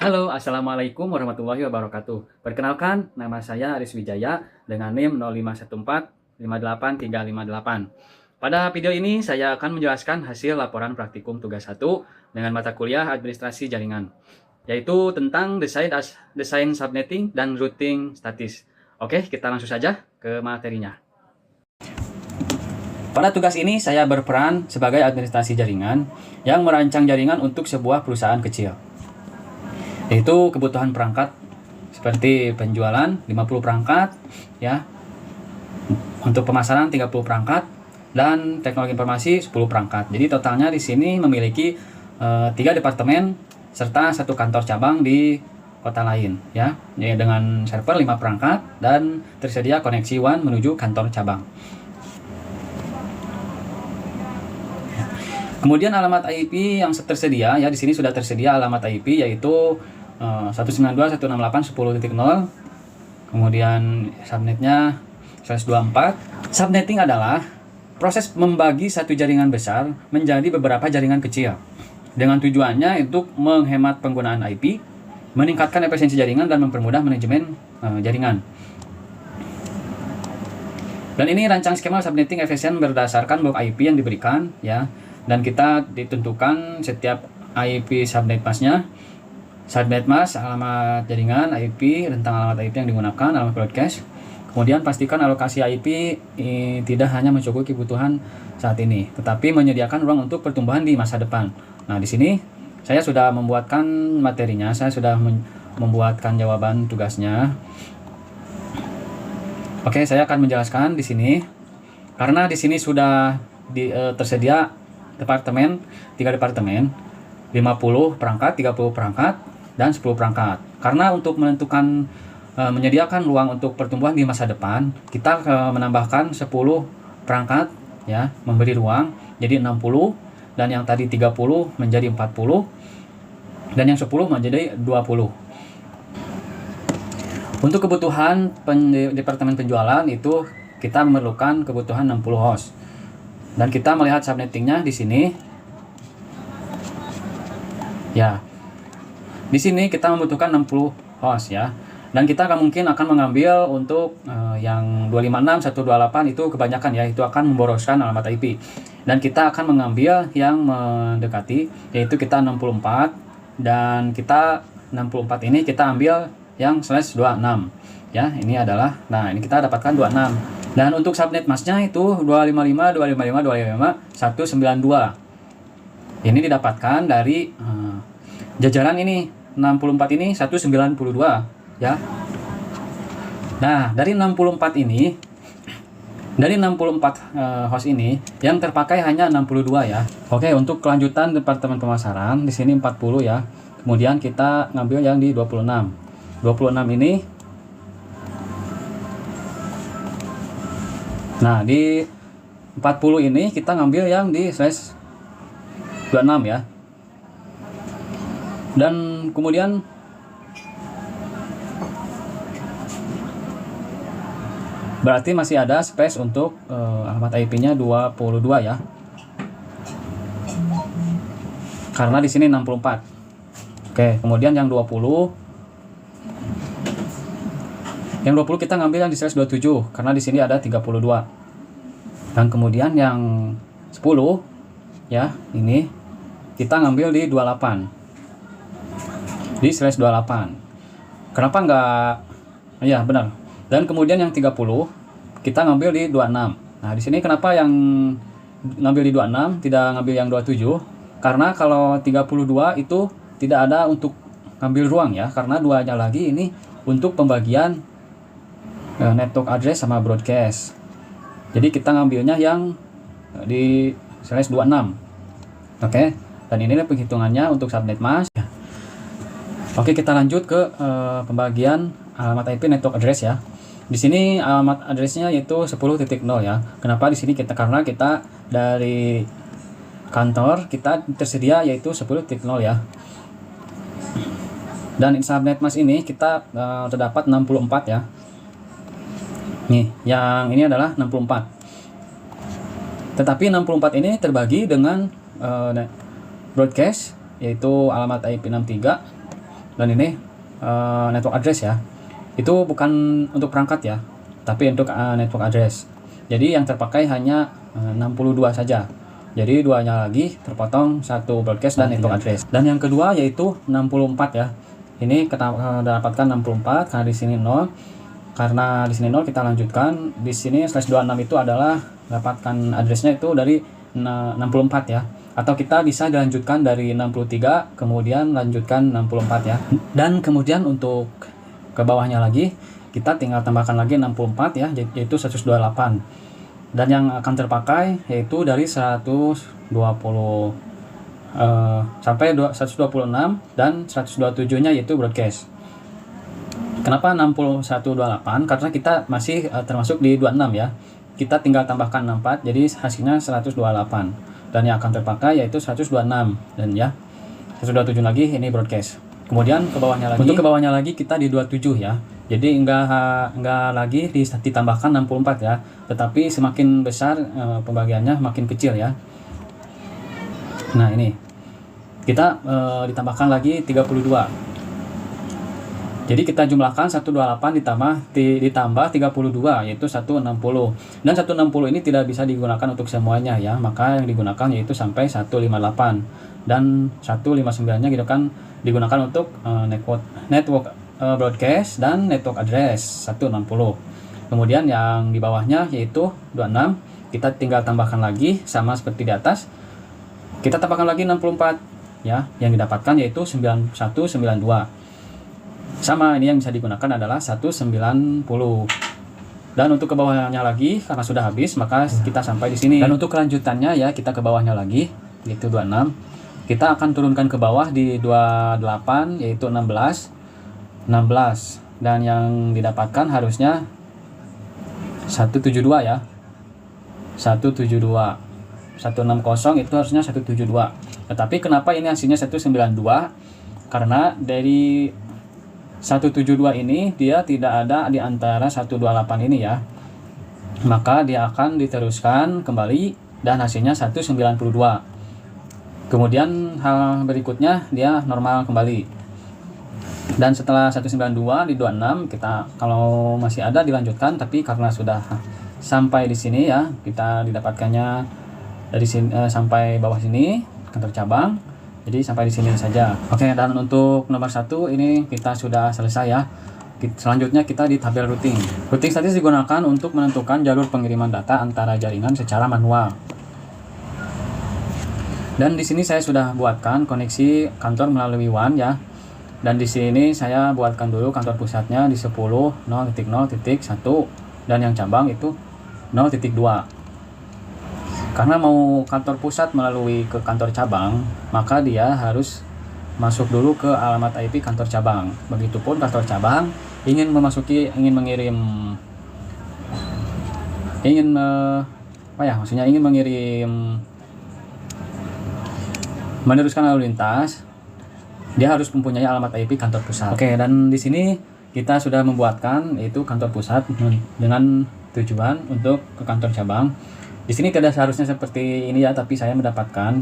Halo, Assalamualaikum warahmatullahi wabarakatuh. Perkenalkan, nama saya Aris Wijaya dengan NIM 05145858358. Pada video ini saya akan menjelaskan hasil laporan praktikum tugas 1 dengan mata kuliah Administrasi Jaringan, yaitu tentang desain subnetting dan routing statis. Oke, kita langsung saja ke materinya. Pada tugas ini saya berperan sebagai administrasi jaringan yang merancang jaringan untuk sebuah perusahaan kecil, yaitu kebutuhan perangkat seperti penjualan 50 perangkat ya, untuk pemasaran 30 perangkat, dan teknologi informasi 10 perangkat. Jadi totalnya di sini memiliki 3 departemen serta 1 kantor cabang di kota lain ya, dengan server 5 perangkat dan tersedia koneksi WAN menuju kantor cabang. Kemudian alamat IP yang tersedia ya, di sini sudah tersedia alamat IP yaitu 192.168.10.0. Kemudian subnetnya 124. Subnetting adalah proses membagi satu jaringan besar menjadi beberapa jaringan kecil dengan tujuannya untuk menghemat penggunaan IP, meningkatkan efisiensi jaringan, dan mempermudah manajemen jaringan. Dan ini rancang skema subnetting efisien berdasarkan blok IP yang diberikan ya, dan kita ditentukan setiap IP subnet masknya. Subnet mask, alamat jaringan, IP, rentang alamat IP yang digunakan, alamat broadcast. Kemudian pastikan alokasi IP tidak hanya mencukupi kebutuhan saat ini, tetapi menyediakan ruang untuk pertumbuhan di masa depan. Nah, di sini saya sudah membuatkan materinya, saya sudah membuatkan jawaban tugasnya. Oke, saya akan menjelaskan di sini. Karena di sini sudah tersedia departemen, 3 departemen, 50 perangkat, 30 perangkat, dan 10 perangkat. Karena untuk menentukan menyediakan ruang untuk pertumbuhan di masa depan, kita menambahkan 10 perangkat ya, memberi ruang jadi 60, dan yang tadi 30 menjadi 40, dan yang 10 menjadi 20. Untuk kebutuhan departemen penjualan itu kita memerlukan kebutuhan 60 host. Dan kita melihat subnettingnya di sini. Ya. Di sini kita membutuhkan 60 host ya. Dan kita mungkin akan mengambil untuk yang 256.128 itu kebanyakan ya, itu akan memboroskan alamat IP. Dan kita akan mengambil yang mendekati, yaitu kita 64, dan kita 64 ini kita ambil yang /26 ya. Ini adalah, nah ini kita dapatkan 26. Dan untuk subnet masknya itu 255.255.255.192. Ini didapatkan dari jajaran ini 64 ini 192 ya. Nah, dari 64 ini, dari 64 host ini yang terpakai hanya 62 ya. Oke, untuk kelanjutan departemen pemasaran di sini 40 ya. Kemudian kita ngambil yang di 26. 26 ini. Nah, di 40 ini kita ngambil yang di /26 ya. Dan kemudian berarti masih ada space untuk alamat IP-nya 22 ya. Karena di sini 64. Oke, kemudian yang 20. Yang 20 kita ngambil yang di /27 karena di sini ada 32. Dan kemudian yang 10 ya, ini kita ngambil di 28. Di /28. Kenapa enggak? Ya, benar. Dan kemudian yang 30 kita ngambil di 26. Nah, di sini kenapa yang ngambil di 26 tidak ngambil yang 27? Karena kalau 32 itu tidak ada untuk ngambil ruang ya, karena duanya lagi ini untuk pembagian network address sama broadcast. Jadi kita ngambilnya yang di /26. Oke, dan inilah penghitungannya untuk subnet mask. Oke, kita lanjut ke pembagian alamat IP network address ya. Di sini alamat addressnya yaitu 10.0 ya. Kenapa di sini karena kita dari kantor kita tersedia yaitu 10.0 ya. Dan subnet mask ini kita terdapat 64 ya. Nih, yang ini adalah 64. Tetapi 64 ini terbagi dengan broadcast yaitu alamat IP 63 Dan ini network address ya. Itu bukan untuk perangkat ya, tapi untuk network address. Jadi yang terpakai hanya 62 saja. Jadi duanya lagi terpotong, satu broadcast dan network address. Dan yang kedua yaitu 64 ya. Ini kita dapatkan 64 karena di sini 0. Karena di sini 0 kita lanjutkan. Di sini /26 itu adalah dapatkan addressnya itu dari 64 ya. Atau kita bisa dilanjutkan dari 63 kemudian lanjutkan 64 ya. Dan kemudian untuk ke bawahnya lagi kita tinggal tambahkan lagi 64 ya, yaitu 128. Dan yang akan terpakai yaitu dari 120 sampai 126 dan 127 nya yaitu broadcast. Kenapa 6128? Karena kita masih termasuk di 26 ya. Kita tinggal tambahkan 64 jadi hasilnya 128. Dan yang akan terpakai yaitu 126 dan ya 127 lagi ini broadcast. Kemudian ke bawahnya lagi. Untuk ke bawahnya lagi kita di 27 ya. Jadi enggak lagi ditambahkan 64 ya, tetapi semakin besar pembagiannya makin kecil ya. Nah, ini kita ditambahkan lagi 32. Jadi kita jumlahkan 128 ditambah 32 yaitu 160. Dan 160 ini tidak bisa digunakan untuk semuanya ya, maka yang digunakan yaitu sampai 158. Dan 159-nya gitu kan digunakan untuk network broadcast dan network address 160. Kemudian yang di bawahnya yaitu 26, kita tinggal tambahkan lagi sama seperti di atas. Kita tambahkan lagi 64 ya, yang didapatkan yaitu 9192. Sama, ini yang bisa digunakan adalah 190. Dan untuk ke bawahnya lagi karena sudah habis maka kita sampai di sini. Dan untuk kelanjutannya ya kita ke bawahnya lagi yaitu 26. Kita akan turunkan ke bawah di 28 yaitu 16 dan yang didapatkan harusnya 172 ya. 172. 160 itu harusnya 172. Tetapi kenapa ini hasilnya 192? Karena dari 172 ini dia tidak ada di antara 128 ini ya. Maka dia akan diteruskan kembali dan hasilnya 192. Kemudian hal berikutnya dia normal kembali. Dan setelah 192 di 26 kita kalau masih ada dilanjutkan, tapi karena sudah sampai di sini ya, kita didapatkannya dari sini sampai bawah sini kantor cabang. Jadi sampai di sini saja. Oke, dan untuk nomor 1 ini kita sudah selesai ya. Selanjutnya kita di tabel routing. Routing statis digunakan untuk menentukan jalur pengiriman data antara jaringan secara manual. Dan di sini saya sudah buatkan koneksi kantor melalui WAN ya. Dan di sini saya buatkan dulu kantor pusatnya di 10.0.0.1 dan yang cabang itu 0.2. Karena mau kantor pusat melalui ke kantor cabang, maka dia harus masuk dulu ke alamat IP kantor cabang. Begitupun kantor cabang ingin meneruskan lalu lintas, dia harus mempunyai alamat IP kantor pusat. Oke, dan di sini kita sudah membuatkan yaitu kantor pusat dengan tujuan untuk ke kantor cabang. Di sini tidak seharusnya seperti ini ya, tapi saya membuatkan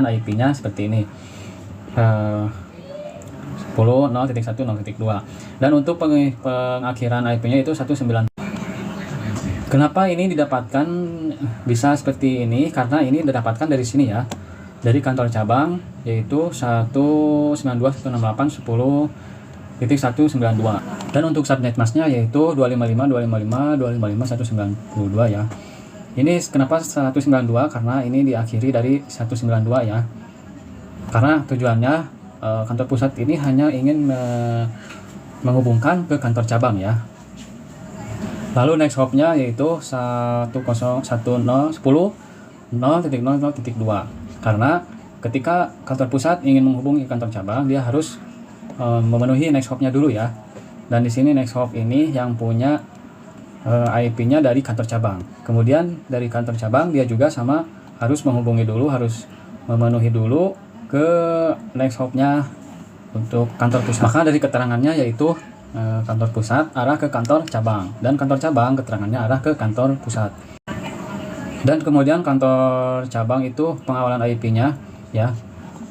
IP-nya seperti ini. 10.0.1.0.2. Dan untuk pengakhiran IP-nya itu 19. Kenapa ini didapatkan bisa seperti ini? Karena ini didapatkan dari sini ya. Dari kantor cabang yaitu 192.168.10.192. Dan untuk subnet masknya yaitu 255.255.255.192 ya. Ini kenapa 192? Karena ini diakhiri dari 192 ya. Karena tujuannya kantor pusat ini hanya ingin menghubungkan ke kantor cabang ya. Lalu next hop-nya yaitu 101.0.10.0.0.2. Karena ketika kantor pusat ingin menghubungi kantor cabang, dia harus memenuhi next hop-nya dulu ya. Dan di sini next hop ini yang punya IP-nya dari kantor cabang. Kemudian dari kantor cabang dia juga sama harus menghubungi dulu, harus memenuhi dulu ke next hop-nya untuk kantor pusat. Maka dari keterangannya yaitu kantor pusat arah ke kantor cabang, dan kantor cabang keterangannya arah ke kantor pusat. Dan kemudian kantor cabang itu pengawalan IP-nya ya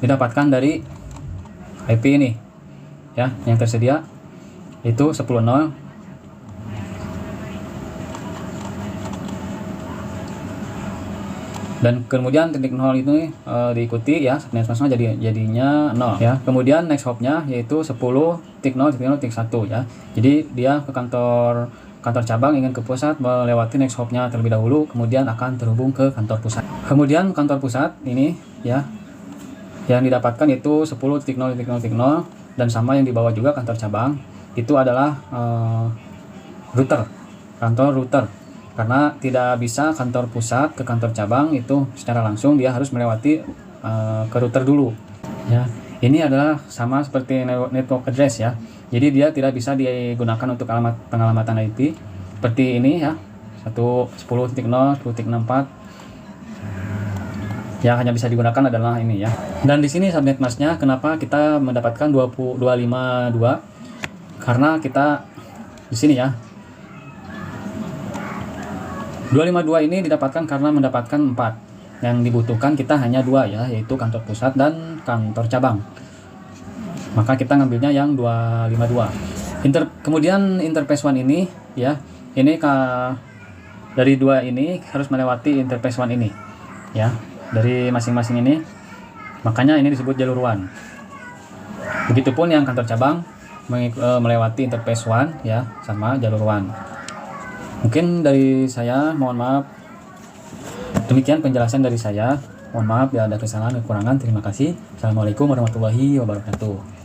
didapatkan dari IP ini ya yang tersedia itu 10.0. Dan kemudian titik 0 itu diikuti ya, subnetmasnya jadinya 0 ya. Kemudian next hopnya yaitu 10.0.0.1 ya. Jadi dia ke kantor cabang ingin ke pusat melewati next hopnya terlebih dahulu, kemudian akan terhubung ke kantor pusat. Kemudian kantor pusat ini ya yang didapatkan itu 10.0.0.0 dan sama yang dibawa juga kantor cabang itu adalah router, kantor router. Karena tidak bisa kantor pusat ke kantor cabang itu secara langsung, dia harus melewati ke router dulu ya. Ini adalah sama seperti network address ya, jadi dia tidak bisa digunakan untuk pengalamatan IP seperti ini ya, 10.0, 10.64 yang hanya bisa digunakan adalah ini ya. Dan di sini subnet masknya kenapa kita mendapatkan 252, karena kita di sini ya 252 ini didapatkan karena mendapatkan 4. Yang dibutuhkan kita hanya 2 ya, yaitu kantor pusat dan kantor cabang. Maka kita ngambilnya yang 252. Kemudian interface 1 ini ya, ini dari 2 ini harus melewati interface 1 ini ya, dari masing-masing ini. Makanya ini disebut jalur 1. Begitupun yang kantor cabang melewati interface 1 ya, sama jalur 1. Mungkin dari saya, mohon maaf. Demikian penjelasan dari saya. Mohon maaf bila ada kesalahan kekurangan. Terima kasih. Assalamualaikum warahmatullahi wabarakatuh.